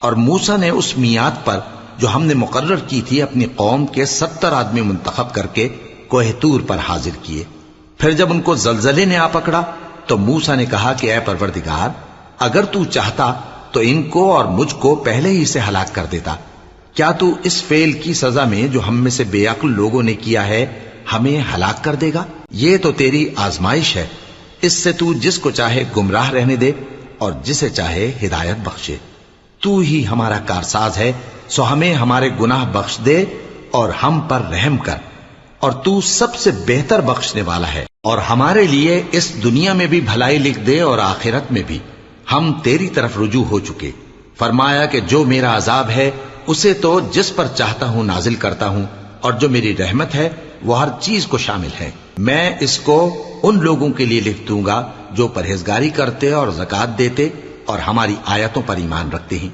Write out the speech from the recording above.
और मूसा ने उस मियाद पर जो हमने मुकर्रर की थी अपनी कौम के 70 आदमी मुंतखब करके कोह तूर पर हाजिर किए। फिर जब उनको जलजले ने आ पकड़ा तो मूसा ने कहा कि ऐ परवरदिगार, अगर तू चाहता तो इनको और मुझको पहले ही से हलाक कर देता। क्या तू इस फेल की सजा में जो हम में से बेअक्ल लोगों ने किया है हमें हलाक कर देगा? ये तो तेरी आजमाइश है, इससे तू जिसको चाहे गुमराह रहने दे और जिसे चाहे हिदायत बख्शे। तू ही हमारा कारसाज है, सो हमें हमारे गुनाह बख्श दे और हम पर रहम कर, और तू सबसे बेहतर बख्शने वाला है। और हमारे लिए इस दुनिया में भी भलाई लिख दे और आखिरत में भी। हम तेरी तरफ रुजू हो चुके। फरमाया कि जो मेरा अजाब है उसे तो जिस पर चाहता हूं नाजिल करता हूं, और जो मेरी रहमत है वो हर चीज को शामिल है। मैं इसको उन लोगों के लिए लिख दूंगा जो परहेजगारी करते और ज़कात देते और हमारी आयतों पर ईमान रखते हैं।